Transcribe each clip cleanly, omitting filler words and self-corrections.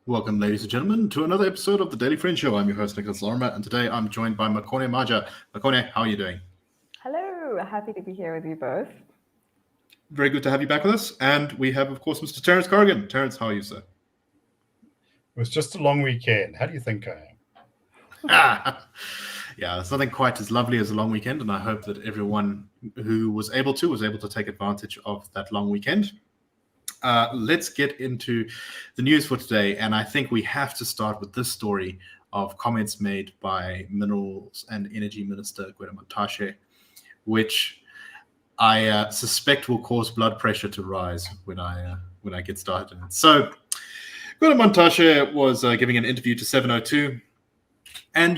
Welcome, ladies and gentlemen, to another episode of the Daily Friend Show. I'm your host, Nicholas Lorimer, and today I'm joined by Makone Maja. Makone, how are you doing? Hello, happy to be here with you both. Very good to have you back with us. And we have, of course, Mr. Terence Corrigan. Terence, how are you, sir? It was just a long weekend. How do you think I am? Yeah, there's nothing quite as lovely as a long weekend, and I hope that everyone who was able to take advantage of that long weekend. Let's get into the news for today, and I think we have to start with this story of comments made by Minerals and Energy Minister Mantashe, which I suspect will cause blood pressure to rise when I get started. So, Mantashe was giving an interview to 702, and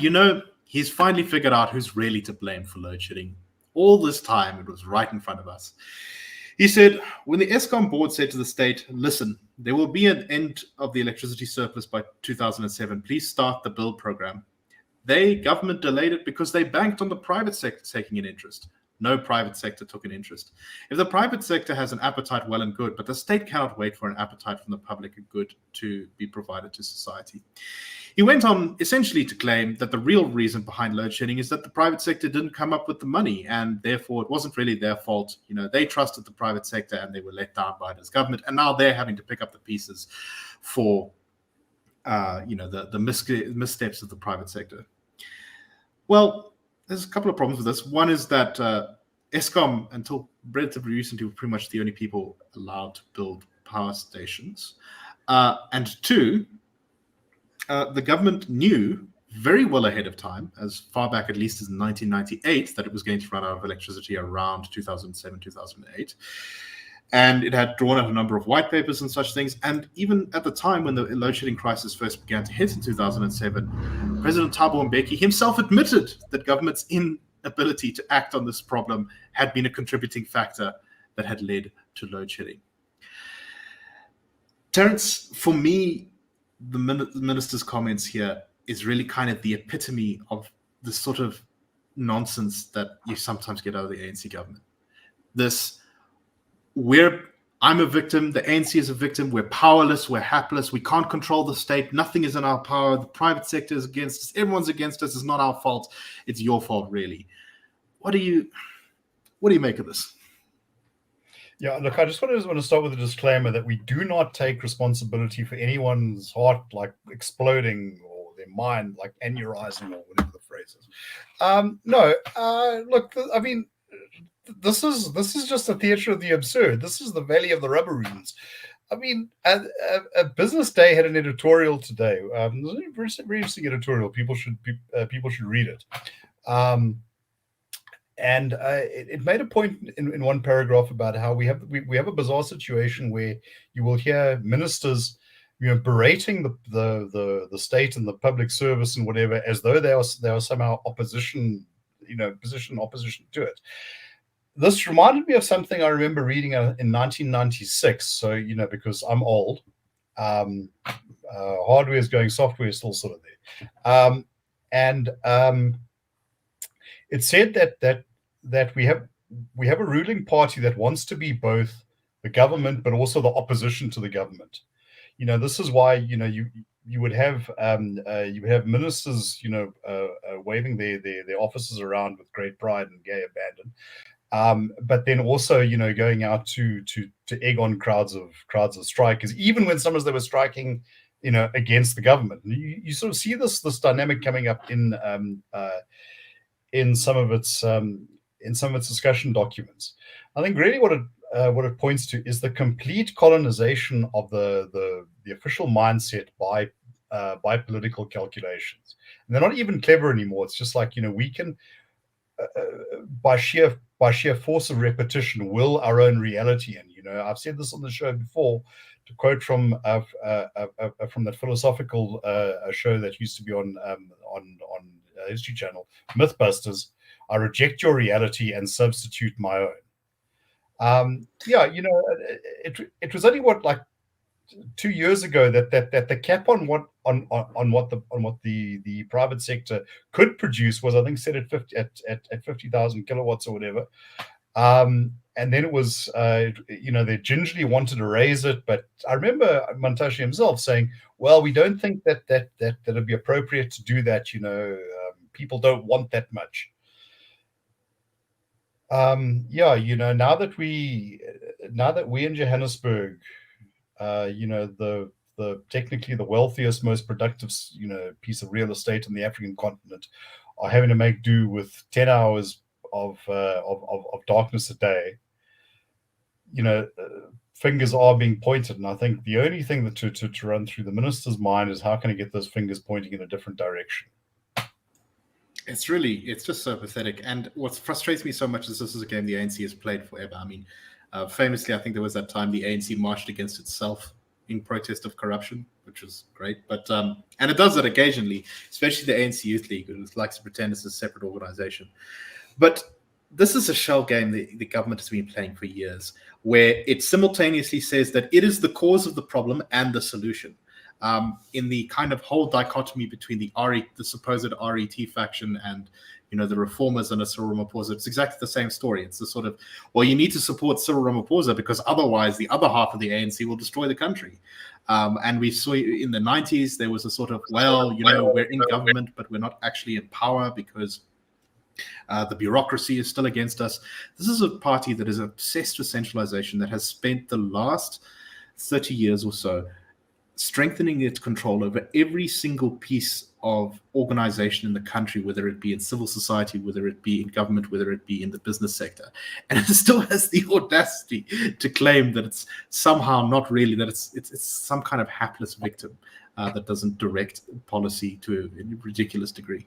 he's finally figured out who's really to blame for load shedding. All this time, it was right in front of us. He said, when the Eskom board said to the state, listen, there will be an end of the electricity surplus by 2007. Please start the build program. Government delayed it because they banked on the private sector taking an interest. No private sector took an interest. If the private sector has an appetite, well and good, but the state cannot wait for an appetite from the public good to be provided to society. He went on essentially to claim that the real reason behind load shedding is that the private sector didn't come up with the money, and therefore it wasn't really their fault. They trusted the private sector and they were let down by this government, and now they're having to pick up the pieces for the missteps of the private sector. Well, there's a couple of problems with this. One is that Eskom, until relatively recently, were pretty much the only people allowed to build power stations. And two, the government knew very well ahead of time, as far back at least as 1998, that it was going to run out of electricity around 2007, 2008. And it had drawn out a number of white papers and such things. And even at the time when the load shedding crisis first began to hit in 2007, President Thabo Mbeki himself admitted that government's inability to act on this problem had been a contributing factor that had led to load shedding. Terence, for me, the minister's comments here is really kind of the epitome of the sort of nonsense that you sometimes get out of the ANC government. I'm a victim, the ANC is a victim, we're powerless, we're hapless, we can't control the state, nothing is in our power, the private sector is against us, everyone's against us, it's not our fault, it's your fault, really. What do you make of this? Yeah, look, I just want to start with a disclaimer that we do not take responsibility for anyone's heart exploding or their mind aneurysing or whatever the phrase is. Look, I mean, this is just a theatre of the absurd. This is the Valley of the Rubberoons. I mean, a Business Day had an editorial today. There's a very interesting editorial. People should read it. And it made a point in one paragraph about how we have a bizarre situation where you will hear ministers, berating the state and the public service and whatever, as though they are somehow opposition, opposition to it. This reminded me of something I remember reading in 1996. So because I'm old, hardware is going, software is still sort of there, and it said that we have a ruling party that wants to be both the government but also the opposition to the government. This is why you would have ministers waving their offices around with great pride and gay abandon, but then also going out to egg on crowds of strikers, even when sometimes they were striking against the government. And you sort of see this dynamic coming up in some of its discussion documents. I think really what it points to is the complete colonization of the official mindset by political calculations. And they're not even clever anymore. It's just we can by sheer force of repetition will our own reality. And I've said this on the show before, to quote from that philosophical show that used to be on History Channel, Mythbusters, I reject your reality and substitute my own. It was only 2 years ago that the cap on what the private sector could produce was, I think, set at 50,000 kilowatts or whatever. And then it was, they gingerly wanted to raise it, but I remember Mantashe himself saying, "Well, we don't think that it'd be appropriate to do that. People don't want that much." Now that we in Johannesburg, the technically the wealthiest, most productive, piece of real estate on the African continent, are having to make do with 10 hours of darkness a day. Fingers are being pointed, and I think the only thing that to run through the minister's mind is how can I get those fingers pointing in a different direction. It's just so pathetic. And what frustrates me so much is this is a game the ANC has played forever. I mean, famously, I think there was that time the ANC marched against itself in protest of corruption, which was great. But and it does that occasionally, especially the ANC Youth League, who likes to pretend it's a separate organization. But this is a shell game the government has been playing for years, where it simultaneously says that it is the cause of the problem and the solution. In the kind of whole dichotomy between the supposed RET faction and the reformers under Cyril Ramaphosa, it's exactly the same story. It's the sort of, well, you need to support Cyril Ramaphosa because otherwise the other half of the ANC will destroy the country. And we saw in the 90s there was a sort of, well, we're in government but we're not actually in power because the bureaucracy is still against us. This is a party that is obsessed with centralization, that has spent the last 30 years or so strengthening its control over every single piece of organization in the country, whether it be in civil society, whether it be in government, whether it be in the business sector. And it still has the audacity to claim that it's somehow not really, that it's some kind of hapless victim that doesn't direct policy to a ridiculous degree.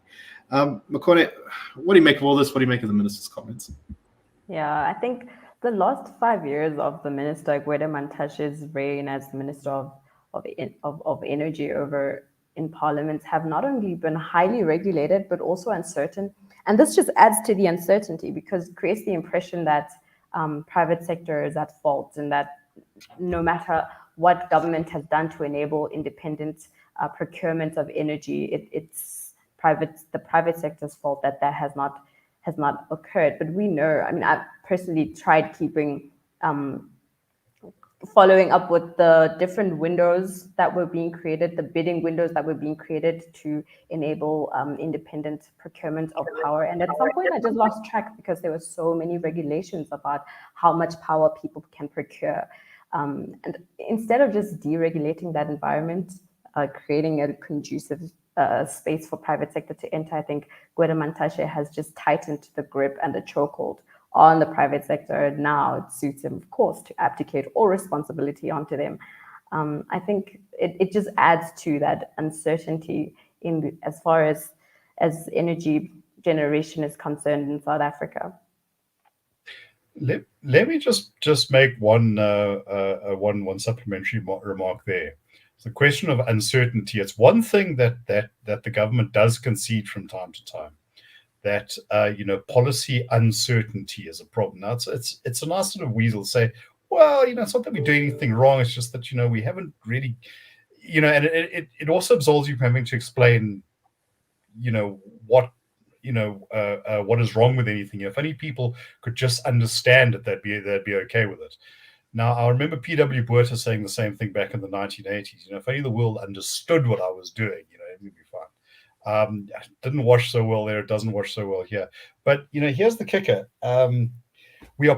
Makone, what do you make of all this? What do you make of the minister's comments? Yeah, I think the last 5 years of the minister, Gwede Mantashe's reign as the minister of energy over in parliament, have not only been highly regulated but also uncertain. And this just adds to the uncertainty because it creates the impression that private sector is at fault, and that no matter what government has done to enable independent procurement of energy, it's the private sector's fault that has not occurred. But we know, I mean, I've personally tried following up with the different windows that were being created, the bidding windows that were being created to enable independent procurement of power. And at some point, I just lost track because there were so many regulations about how much power people can procure. And instead of just deregulating that environment, creating a conducive space for private sector to enter, I think Gwede Mantashe has just tightened the grip and the chokehold on the private sector. Now it suits him, of course, to abdicate all responsibility onto them. I think it just adds to that uncertainty as far as energy generation is concerned in South Africa. Let me just make one supplementary remark there. It's the question of uncertainty. It's one thing that the government does concede from time to time, that policy uncertainty is a problem. Now it's a nice sort of weasel say, well, it's not that we do anything wrong. It's just that we haven't really, and it also absolves you from having to explain, what is wrong with anything. If only people could just understand it, they'd be okay with it. Now, I remember P.W. Botha saying the same thing back in the 1980s. If only the world understood what I was doing, it would be fine. Didn't wash so well there. It doesn't wash so well here. But here's the kicker: we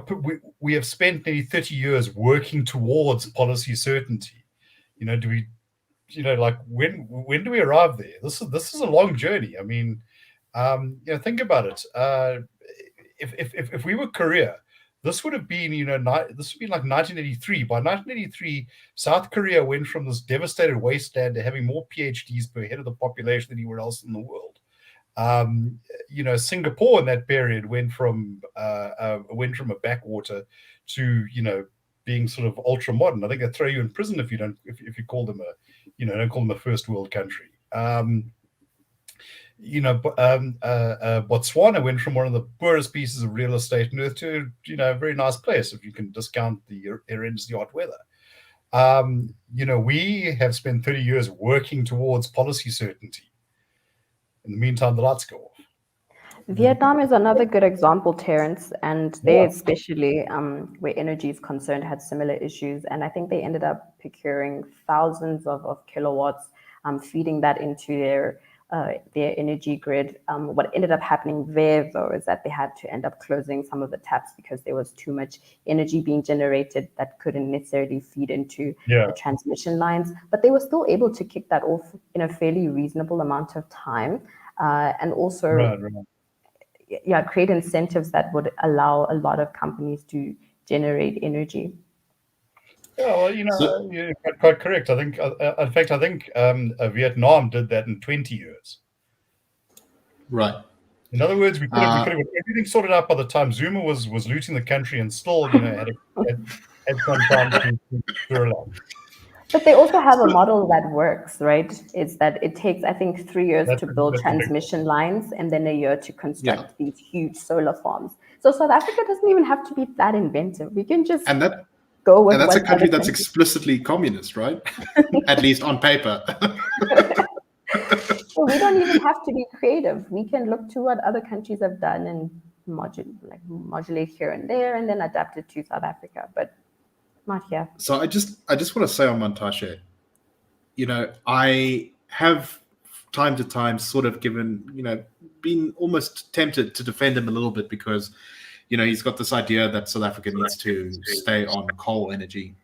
have spent nearly 30 years working towards policy certainty. Do we, when do we arrive there? This is a long journey. I mean, think about it. If we were Korea, this would have been, this would be like 1983. By 1983, South Korea went from this devastated wasteland to having more PhDs per head of the population than anywhere else in the world. Singapore in that period went from a backwater to being sort of ultra modern. I think they throw you in prison if you call them don't call them a first world country. Botswana went from one of the poorest pieces of real estate on earth to a very nice place if you can discount the horrendous hot weather. we have spent 30 years working towards policy certainty. In the meantime, the lights go off. Vietnam is another good example, Terence, and they especially, where energy is concerned, had similar issues. And I think they ended up procuring thousands of kilowatts, feeding that into their energy grid. What ended up happening there, though, is that they had to end up closing some of the taps because there was too much energy being generated that couldn't necessarily feed into the transmission lines. But they were still able to kick that off in a fairly reasonable amount of time, and also create incentives that would allow a lot of companies to generate energy. Yeah, well, you're quite correct. I think, in fact, Vietnam did that in 20 years. Right. In other words, we could have everything sorted out by the time Zuma was looting the country and still, had some time to relax. But they also have a model that works, right? It's that it takes, I think, 3 years to build transmission lines and then a year to construct these huge solar farms. So South Africa doesn't even have to be that inventive. We can just go with. And that's a country that's explicitly communist, right? At least on paper. Well, we don't even have to be creative. We can look to what other countries have done and modulate here and there, and then adapt it to South Africa. But not here. So I just want to say on Mantashe, I have time to time sort of been almost tempted to defend him a little bit because, he's got this idea that South Africa needs to stay on coal energy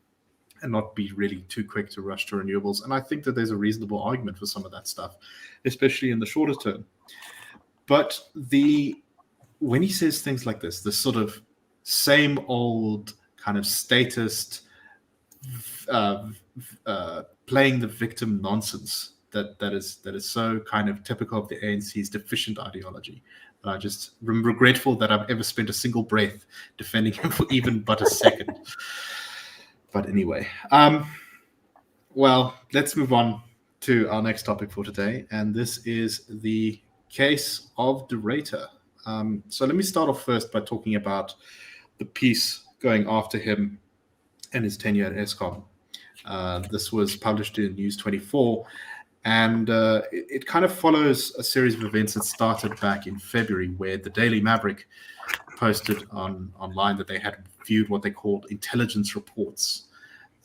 and not be really too quick to rush to renewables. And I think that there's a reasonable argument for some of that stuff, especially in the shorter term. But when he says things like this sort of same old kind of statist, playing the victim nonsense that is so kind of typical of the ANC's deficient ideology. And I just am regretful that I've ever spent a single breath defending him for even but a second. But anyway, well, let's move on to our next topic for today, and this is the case of de Ruyter. So let me start off first by talking about the piece going after him and his tenure at Eskom. This was published in News 24, and it kind of follows a series of events that started back in February, where the Daily Maverick posted online that they had viewed what they called intelligence reports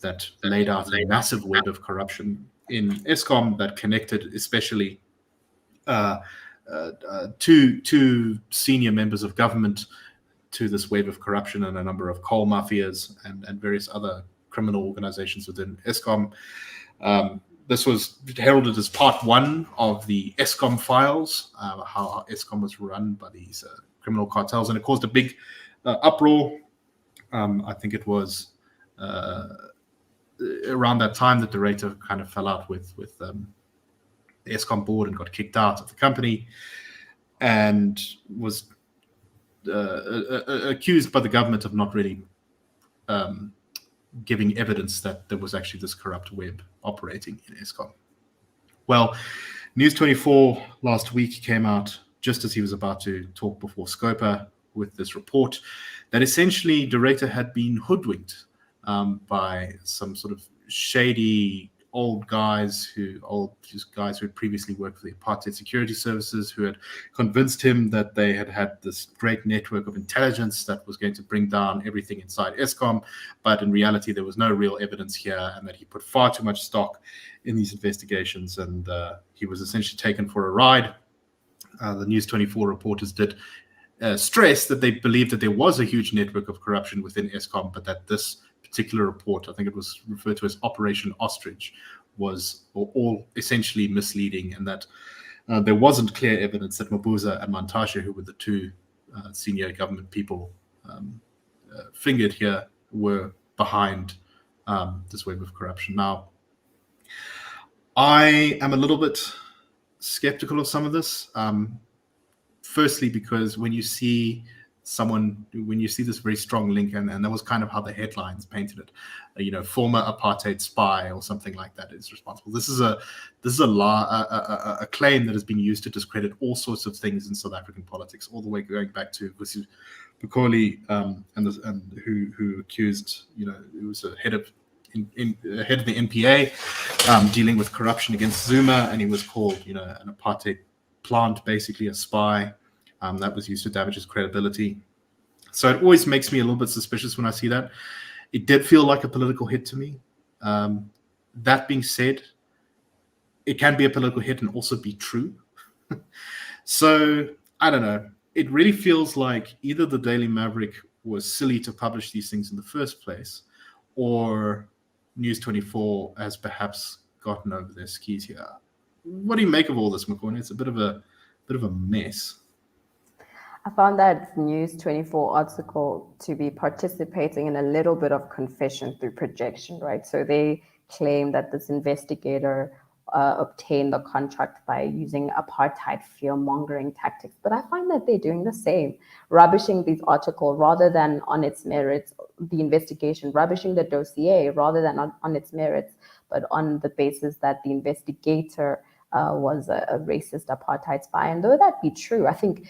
that laid out a massive web of corruption in Eskom that connected especially two senior members of government to this wave of corruption and a number of coal mafias and various other criminal organizations within Eskom. This was heralded as part one of the Eskom files, how Eskom was run by these criminal cartels, and it caused a big uproar. I think it was around that time that de Ruyter kind of fell out with the Eskom board and got kicked out of the company and was accused by the government of not really giving evidence that there was actually this corrupt web operating in Eskom. Well, News 24 last week came out just as he was about to talk before Scopa with this report that essentially de Ruyter had been hoodwinked by some sort of shady old guys who had previously worked for the apartheid security services, who had convinced him that they had this great network of intelligence that was going to bring down everything inside Eskom, but in reality there was no real evidence here, and that he put far too much stock in these investigations, and he was essentially taken for a ride. The News 24 reporters did stress that they believed that there was a huge network of corruption within Eskom, but that this particular report, I think it was referred to as Operation Ostrich, was all essentially misleading, and that there wasn't clear evidence that Mabuza and Mantashe, who were the two senior government people fingered here, were behind this web of corruption. Now, I am a little bit skeptical of some of this. Firstly, because when you see this very strong link, and that was kind of how the headlines painted it, former apartheid spy or something like that is responsible. This is a claim that has been used to discredit all sorts of things in South African politics, all the way going back to Makone, and who accused, who was a head of head of the NPA, dealing with corruption against Zuma, and he was called, an apartheid plant, basically a spy. That was used to damage his credibility. So it always makes me a little bit suspicious when I see that. It did feel like a political hit to me. That being said, it can be a political hit and also be true. So I don't know. It really feels like either the Daily Maverick was silly to publish these things in the first place, or News 24 has perhaps gotten over their skis here. What do you make of all this, Makone? It's a bit of a mess. I found that News 24 article to be participating in a little bit of confession through projection, right? So they claim that this investigator obtained the contract by using apartheid fear-mongering tactics. But I find that they're doing the same, rubbishing these articles rather than on its merits, the investigation, rubbishing the dossier rather than on its merits, but on the basis that the investigator was a racist apartheid spy. And though that be true, I think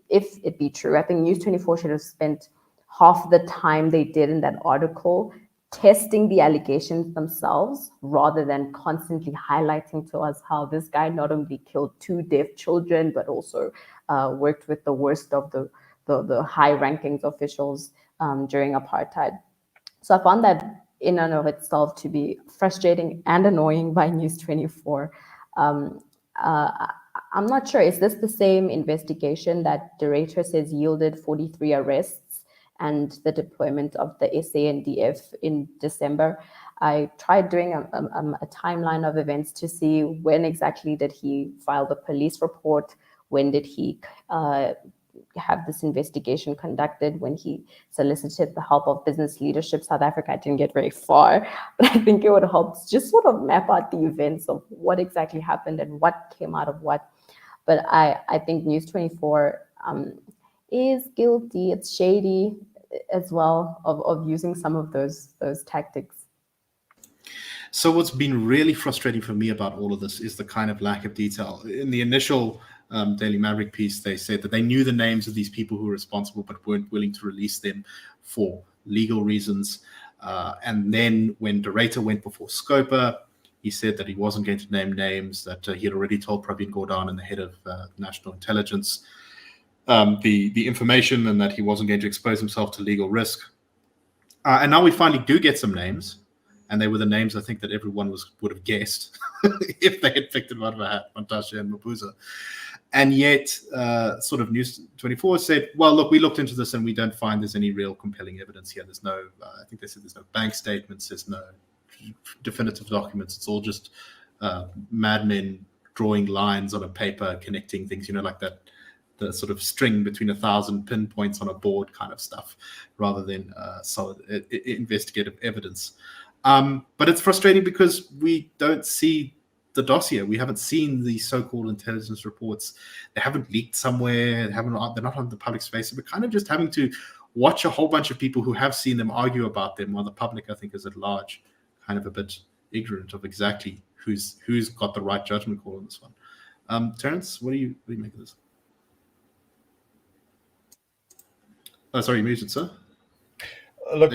if it be true, I think News 24 should have spent half the time they did in that article testing the allegations themselves rather than constantly highlighting to us how this guy not only killed 2 deaf children, but also worked with the worst of the high rankings officials during apartheid. So I found that in and of itself to be frustrating and annoying by News 24. I'm not sure, is this the same investigation that de Ruyter says yielded 43 arrests and the deployment of the SANDF in December? I tried doing a timeline of events to see when exactly did he file the police report, when did he have this investigation conducted, when he solicited the help of Business Leadership South Africa. I didn't get very far, but I think it would help just sort of map out the events of what exactly happened and what came out of what. But I think News 24 is guilty. It's shady as well of using some of those tactics. So what's been really frustrating for me about all of this is the kind of lack of detail. In the initial Daily Maverick piece, they said that they knew the names of these people who were responsible but weren't willing to release them for legal reasons. And then when de Ruyter went before Scopa, he said that he wasn't going to name names, that he had already told Pravin Gordhan and the head of national intelligence the information, and that he wasn't going to expose himself to legal risk. And now we finally do get some names, and they were the names I think that everyone would have guessed if they had picked them out of a hat, Mantashe and Mapuza. And yet, sort of News 24 said, well, look, we looked into this and we don't find there's any real compelling evidence here. There's no, I think they said there's no bank statements, there's no definitive documents. It's all just madmen drawing lines on a paper, connecting things, like that, the sort of string between 1,000 pinpoints on a board kind of stuff, rather than solid investigative evidence. But it's frustrating because we don't see the dossier. We haven't seen the so-called intelligence reports. They haven't leaked somewhere. They're not on the public space. So we're kind of just having to watch a whole bunch of people who have seen them argue about them, while the public, I think, is at large kind of a bit ignorant of exactly who's got the right judgment call on this one. Terence, what do you make of this? Oh, sorry, you muted, sir. Look,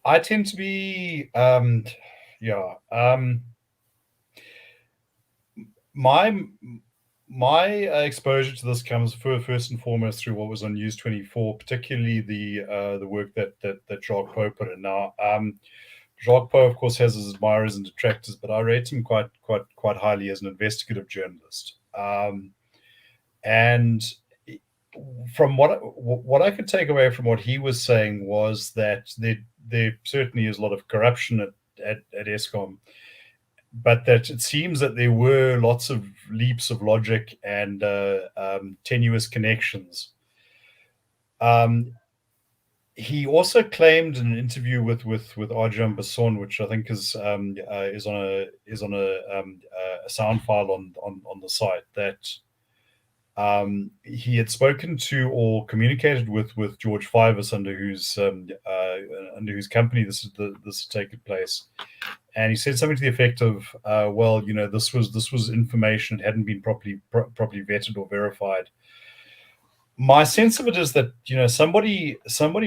I tend to be, my exposure to this comes first and foremost through what was on News 24, particularly the work that Jacques Pau put in. Now, Jacques Pau, of course, has his admirers and detractors, but I rate him quite highly as an investigative journalist. And from what I could take away from what he was saying was that there certainly is a lot of corruption at Eskom, but that it seems that there were lots of leaps of logic and tenuous connections. He also claimed in an interview with Arjan Basson, which I think is on a sound file on the site, that he had spoken to or communicated with George Fivers, under whose company this had taken place, and he said something to the effect of, this was information that hadn't been properly vetted or verified. My sense of it is that somebody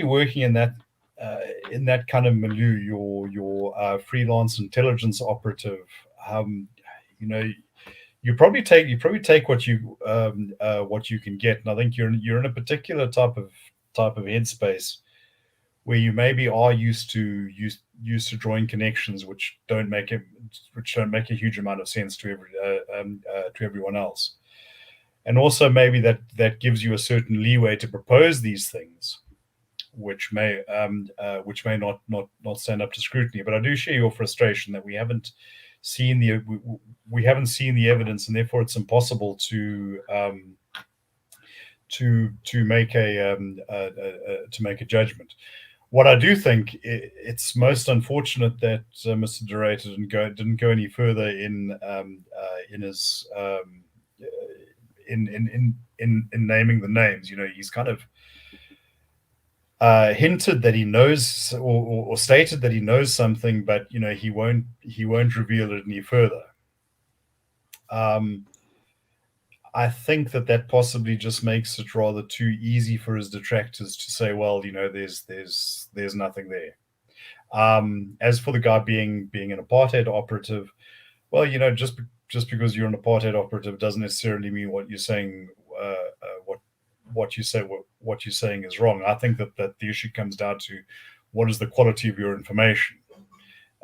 working in that in that kind of milieu, your freelance intelligence operative, you know, you probably take what you can get, and I think you're in a particular type of headspace where you maybe are used to drawing connections which don't make a huge amount of sense to everyone else, and also maybe that gives you a certain leeway to propose these things, which may not stand up to scrutiny. But I do share your frustration that we haven't seen the evidence, and therefore it's impossible to make a judgment. What I do think, it's most unfortunate that Mr. de Ruyter didn't go any further in naming the names. You know, he's kind of hinted that he knows, or stated that he knows something, but you know, he won't reveal it any further. I think that possibly just makes it rather too easy for his detractors to say, well, you know, there's nothing there. As for the guy being an apartheid operative, well, you know, just because you're an apartheid operative doesn't necessarily mean what you're saying what you're saying is wrong. I think that the issue comes down to what is the quality of your information.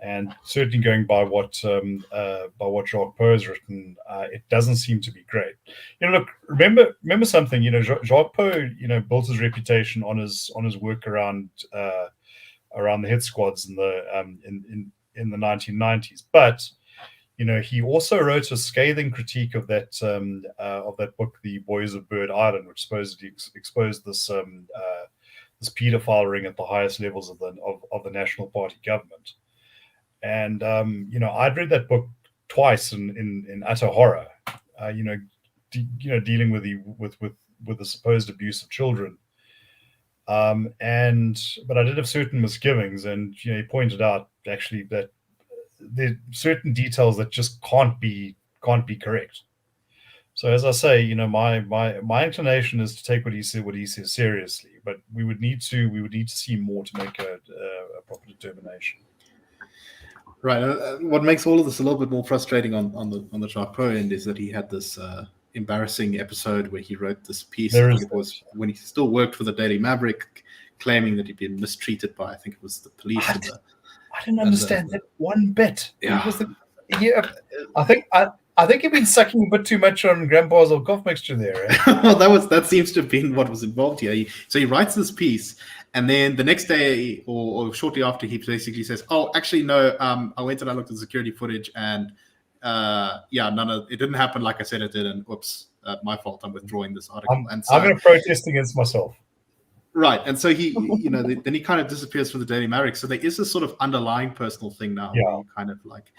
And certainly going by what Jacques Pau has written, it doesn't seem to be great. You know, look, remember something. You know, Jacques Pau, you know, built his reputation on his work around the hit squads in the 1990s. But you know, he also wrote a scathing critique of that book, The Boys of Bird Island, which supposedly exposed this paedophile ring at the highest levels of the National Party government. And you know, I'd read that book twice in utter horror. You know, dealing with the supposed abuse of children. But I did have certain misgivings, and you know, he pointed out actually that there are certain details that just can't be correct. So as I say, you know, my inclination is to take what he says seriously, but we would need to see more to make a proper determination. Right. What makes all of this a little bit more frustrating on the Jacques Pau end is that he had this embarrassing episode where he wrote this piece. I think it was when he still worked for the Daily Maverick, claiming that he'd been mistreated by, I think it was the police. I didn't understand that one bit. Yeah. I think you've been sucking a bit too much on Grandpa's old cough mixture there. Eh? Well, that seems to have been what was involved here. So he writes this piece, and then the next day or shortly after, he basically says, "Oh, actually, no. I went and I looked at the security footage, and it didn't happen like I said it did. And oops, my fault. I'm withdrawing this article." I'm going to protest against myself. Right, and so he, you know, then he kind of disappears from the Daily Maverick. So there is this sort of underlying personal thing now, where you kind of like,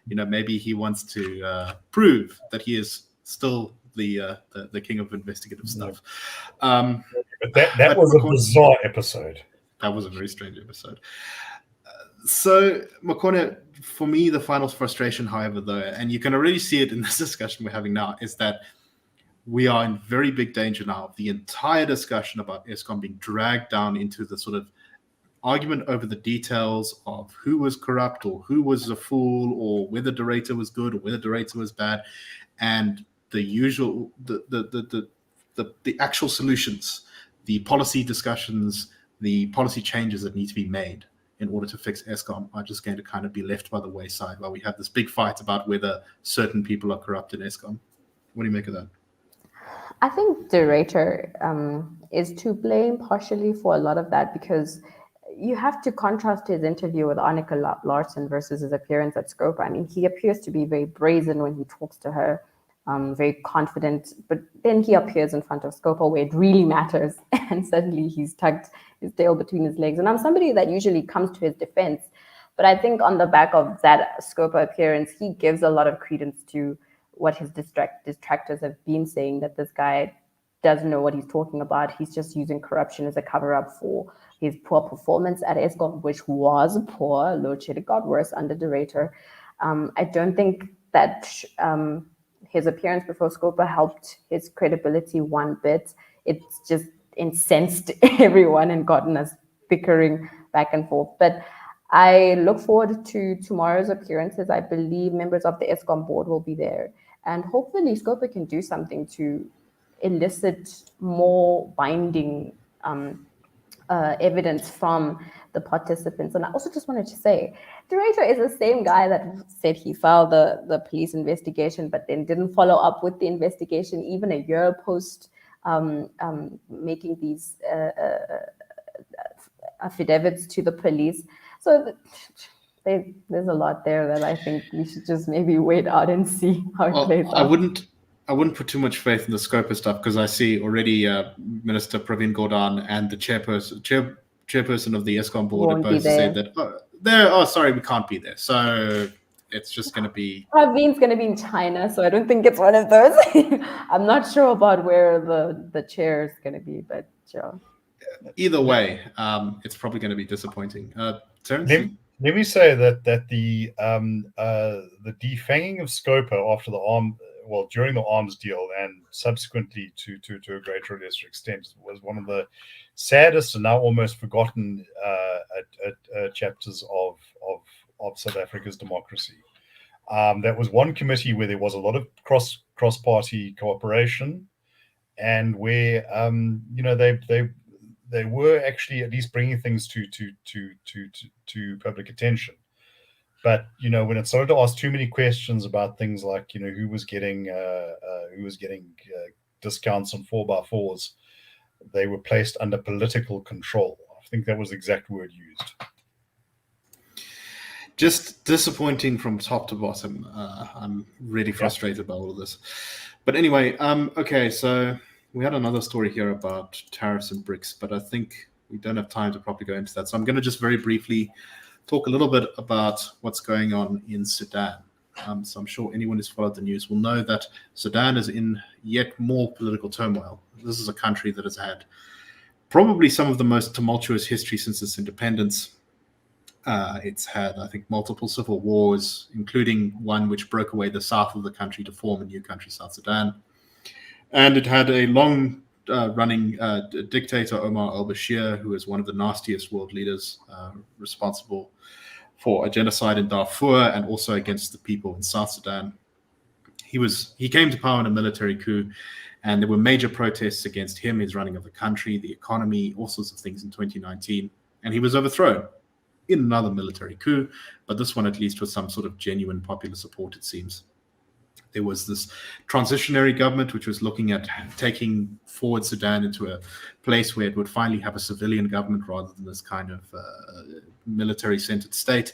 you know, maybe he wants to prove that he is still the king of investigative stuff. But that was a bizarre episode. That was a very strange episode. So Makone, for me, the final frustration, however, though, and you can already see it in this discussion we're having now, is that we are in very big danger now of the entire discussion about Eskom being dragged down into the sort of argument over the details of who was corrupt or who was a fool, or whether de Ruyter was good or whether de Ruyter was bad, and the usual the actual solutions, the policy discussions, the policy changes that need to be made in order to fix Eskom are just going to kind of be left by the wayside while we have this big fight about whether certain people are corrupt in Eskom. What do you make of that? I think de Ruyter is to blame partially for a lot of that, because you have to contrast his interview with Andre Larsen versus his appearance at Scopa. I mean, he appears to be very brazen when he talks to her, very confident, but then he appears in front of Scopa where it really matters, and suddenly he's tucked his tail between his legs. And I'm somebody that usually comes to his defense, but I think on the back of that Scopa appearance, he gives a lot of credence to what his detractors have been saying, that this guy doesn't know what he's talking about. He's just using corruption as a cover-up for his poor performance at Eskom, which was poor. Load shedding got worse under de Ruyter. I don't think that his appearance before Scopa helped his credibility one bit. It's just incensed everyone and gotten us bickering back and forth. But I look forward to tomorrow's appearances. I believe members of the Eskom board will be there. And hopefully Scopa can do something to elicit more binding evidence from the participants. And I also just wanted to say, de Ruyter is the same guy that said he filed the police investigation, but then didn't follow up with the investigation even a year post making these affidavits to the police. So there's a lot there that I think we should just maybe wait out and see how it plays out. I wouldn't put too much faith in the scope of stuff, because I see already Minister Pravin Gordhan and the chairperson of the Eskom board have both said that sorry, we can't be there. So it's just going to be... Pravin's going to be in China, so I don't think it's one of those. I'm not sure about where the chair is going to be, but sure. Either way, it's probably going to be disappointing. Terence? Let me say that the defanging of Scopa after during the arms deal and subsequently to a greater or lesser extent was one of the saddest and now almost forgotten chapters of South Africa's democracy. That was one committee where there was a lot of cross-party cooperation, and where they were actually at least bringing things to public attention. But when it started to ask too many questions about things like who was getting discounts on 4x4s, they were placed under political control. I think that was the exact word used. Just disappointing from top to bottom. I'm really frustrated by all of this. But anyway, okay, so we had another story here about tariffs and BRICS, but I think we don't have time to properly go into that. So I'm going to just very briefly talk a little bit about what's going on in Sudan. So I'm sure anyone who's followed the news will know that Sudan is in yet more political turmoil. This is a country that has had probably some of the most tumultuous history since its independence. It's had, I think, multiple civil wars, including one which broke away the south of the country to form a new country, South Sudan. And it had a long running dictator, Omar al-Bashir, who is one of the nastiest world leaders, responsible for a genocide in Darfur and also against the people in South Sudan. He came to power in a military coup, and there were major protests against him, his running of the country, the economy, all sorts of things in 2019. And he was overthrown in another military coup, but this one at least with some sort of genuine popular support, it seems. There was this transitionary government which was looking at taking forward Sudan into a place where it would finally have a civilian government rather than this kind of military-centered state.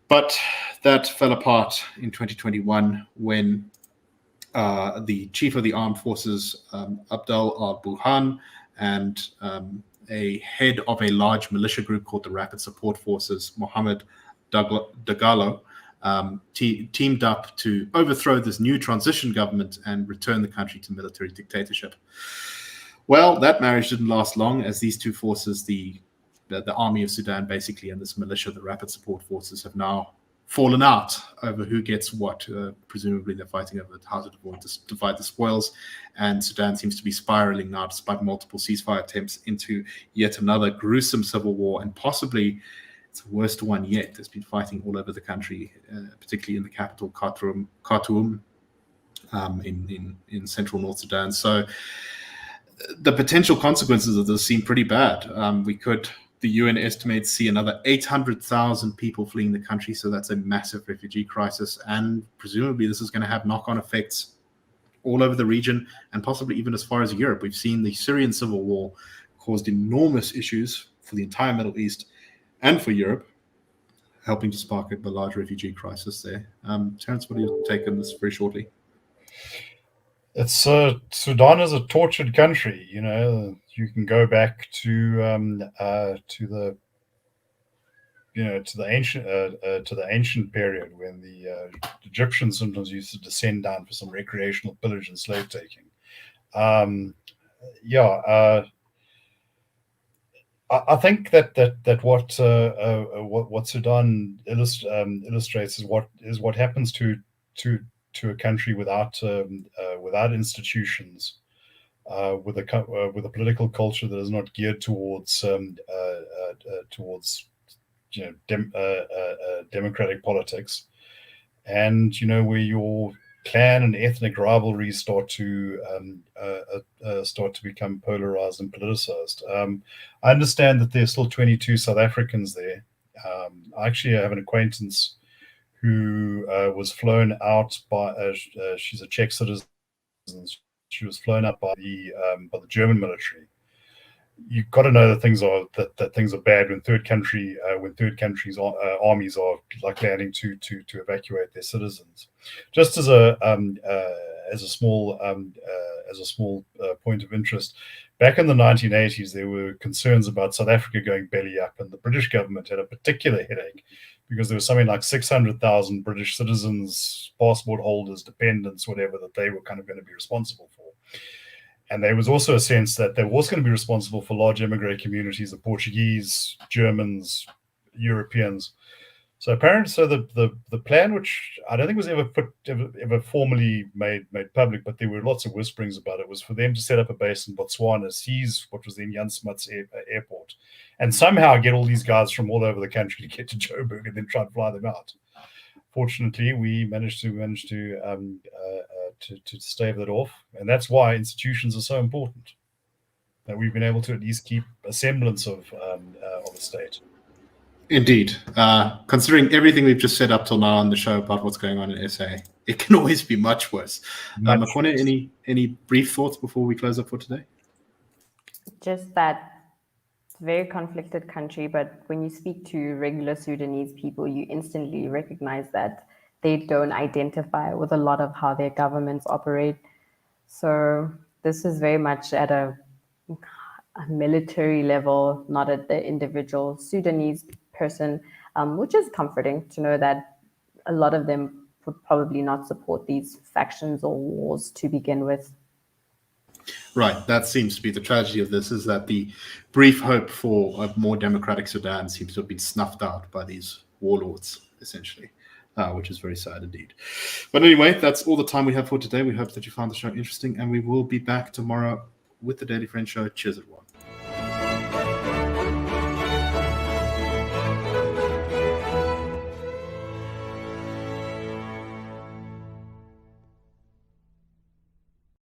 But that fell apart in 2021 when the chief of the armed forces, Abdel al-Burhan, and a head of a large militia group called the Rapid Support Forces, Mohammed Dagalo, teamed up to overthrow this new transition government and return the country to military dictatorship. Well, that marriage didn't last long, as these two forces, the army of Sudan basically and this militia, the Rapid Support Forces, have now fallen out over who gets what. Presumably they're fighting over how to divide the spoils, and Sudan seems to be spiraling now, despite multiple ceasefire attempts, into yet another gruesome civil war, and possibly it's the worst one yet. There's been fighting all over the country, particularly in the capital, Khartoum, in central North Sudan. So the potential consequences of this seem pretty bad. The UN estimates see another 800,000 people fleeing the country, so that's a massive refugee crisis, and presumably this is going to have knock-on effects all over the region and possibly even as far as Europe. We've seen the Syrian civil war caused enormous issues for the entire Middle East and for Europe, helping to spark a large refugee crisis there. Terence, what do you take on this very shortly? It's Sudan is a tortured country. You can go back to the ancient period when the Egyptians sometimes used to descend down for some recreational pillage and slave taking. I think that what Sudan illustrates is what happens to a country without institutions, with a political culture that is not geared towards democratic politics, and where your clan and ethnic rivalries start to become polarized and politicized. I understand that there's still 22 South Africans there. I actually have an acquaintance who was flown out by. She's a Czech citizen. She was flown up by the German military. You've got to know that things are bad when third countries armies are like landing to evacuate their citizens. Just as a small point of interest, back in the 1980s, there were concerns about South Africa going belly up, and the British government had a particular headache because there was something like 600,000 British citizens, passport holders, dependents, whatever, that they were kind of going to be responsible for. And there was also a sense that they were also going to be responsible for large immigrant communities of Portuguese, Germans, Europeans. So the plan, which I don't think was ever formally made public, but there were lots of whisperings about it, was for them to set up a base in Botswana, seize what was then Jan Smuts Airport, and somehow get all these guys from all over the country to get to Joburg and then try and fly them out. Fortunately, we managed to stave that off, and that's why institutions are so important. That we've been able to at least keep a semblance of a state. Indeed. Considering everything we've just said up till now on the show about what's going on in SA, it can always be much worse. Makone, any brief thoughts before we close up for today? Just that it's a very conflicted country, but when you speak to regular Sudanese people, you instantly recognize that they don't identify with a lot of how their governments operate. So this is very much at a military level, not at the individual Sudanese person, which is comforting to know that a lot of them would probably not support these factions or wars to begin with. Right. That seems to be the tragedy of this, is that the brief hope for a more democratic Sudan seems to have been snuffed out by these warlords, essentially, which is very sad indeed. But anyway, that's all the time we have for today. We hope that you found the show interesting, and we will be back tomorrow with the Daily Friend Show. Cheers, everyone.